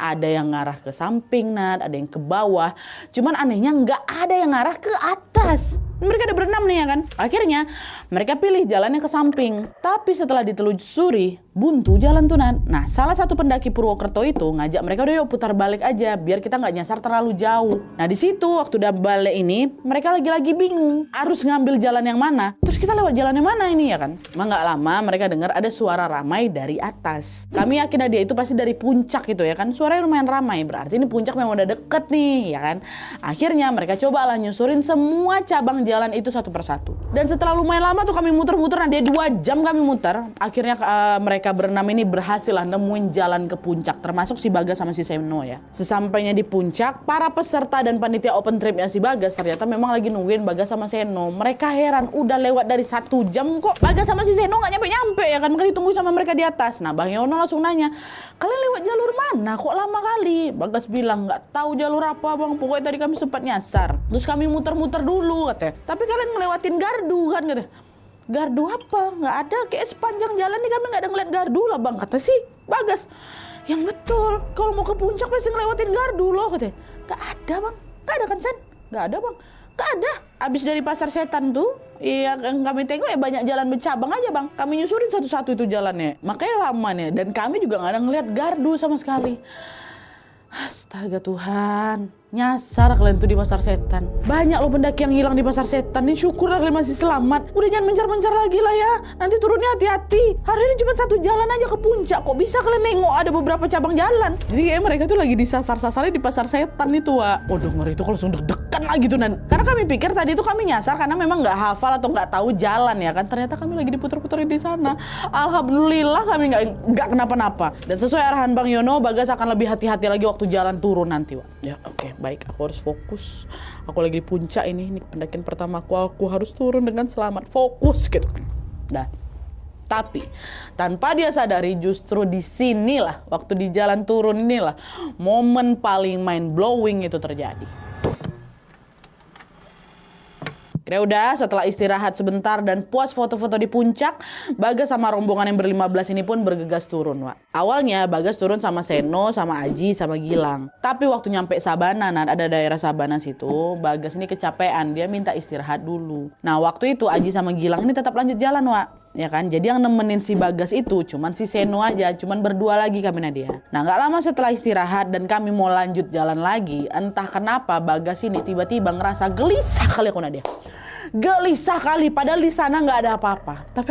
ada yang ngarah ke samping, Nat, ada yang ke bawah. Cuman anehnya nggak ada yang ngarah ke atas. Mereka ada berenam nih ya kan. Akhirnya mereka pilih jalannya ke samping. Tapi setelah ditelusuri, buntu jalan tuh, Nat. Nah, salah satu pendaki Purwokerto itu ngajak mereka, udah yuk putar balik aja biar kita nggak nyasar terlalu jauh. Nah, di situ waktu udah balik ini, mereka lagi-lagi bingung harus ngambil jalan yang mana. Terus kita lewat jalan yang mana ini ya kan? Emang nggak lama mereka dengar ada suara ramai dari atas. Kami yakin dia itu pasti dari puncak gitu ya kan. Suaranya lumayan ramai, berarti ini puncak memang udah deket nih ya kan. Akhirnya mereka cobalah nyusurin semua cabang jalan itu satu persatu. Dan setelah lumayan lama tuh kami muter-muter, nah dia 2 jam kami muter. Akhirnya mereka berenam ini berhasil lah nemuin jalan ke puncak, termasuk si Bagas sama si Seno ya. Sesampainya di puncak, para peserta dan panitia open tripnya si Bagas ternyata memang lagi nungguin Bagas sama Seno. Mereka heran, udah lewat dari 1 jam kok Bagas sama si Seno nggak nyampe-nyampe ya kan. Mereka ditunggu sama mereka di atas. Nah, Bang Yono langsung nanya, kalian lewat jalur mana? Kok lama kali? Bagas bilang, nggak tahu jalur apa bang, pokoknya tadi kami sempat nyasar. Terus kami muter-muter dulu katanya. Tapi kalian ngelewatin gardu kan katanya. Gardu apa? Nggak ada, kayak sepanjang jalan nih kami nggak ada ngeliat gardu lah bang, kata si Bagas. Yang betul, kalau mau ke puncak pasti ngelewatin gardu loh katanya. Nggak ada bang, nggak ada kan Sen? Nggak ada bang, nggak ada. Abis dari pasar setan tuh, yang kami tengok ya banyak jalan bercabang aja bang. Kami nyusurin satu-satu itu jalannya, makanya lama nih. Dan kami juga nggak ada ngeliat gardu sama sekali. Astaga Tuhan, nyasar kalian tuh di pasar setan. Banyak loh pendaki yang hilang di pasar setan. Ini syukurlah kalian masih selamat. Udah jangan mencar-mencar lagi lah ya. Nanti turunnya hati-hati. Hari ini cuma 1 jalan aja ke puncak. Kok bisa kalian nengok ada beberapa cabang jalan? Jadi kayak mereka tuh lagi disasar-sasarnya di pasar setan itu, Wak. Waduh, ngeri itu kalau langsung deg-degan lagi tuh. Karena kami pikir tadi tuh kami nyasar karena memang nggak hafal atau nggak tahu jalan ya kan. Ternyata kami lagi diputer-puterin di sana. Alhamdulillah kami nggak kenapa-napa. Dan sesuai arahan Bang Yono, Bagas akan lebih hati-hati lagi waktu jalan turun nanti, Wak. Ya oke, baik. Aku harus fokus. Aku lagi di puncak ini pendakian pertamaku. Aku harus turun dengan selamat. Fokus gitu. Nah, tapi tanpa dia sadari justru di sinilah, waktu di jalan turun inilah, momen paling mind blowing itu terjadi. Ya udah, setelah istirahat sebentar dan puas foto-foto di puncak, Bagas sama rombongan yang ber-15 ini pun bergegas turun, Wak. Awalnya Bagas turun sama Seno, sama Aji, sama Gilang. Tapi waktu nyampe Sabana, ada daerah Sabana situ, Bagas ini kecapean, dia minta istirahat dulu. Nah, waktu itu Aji sama Gilang ini tetap lanjut jalan, Wak. Ya kan, jadi yang nemenin si Bagas itu cuman si Seno aja, cuman berdua lagi kami Nadia. Nah, nggak lama setelah istirahat dan kami mau lanjut jalan lagi, entah kenapa Bagas ini tiba-tiba ngerasa gelisah kali aku Nadia. Gelisah kali, padahal di sana nggak ada apa-apa. Tapi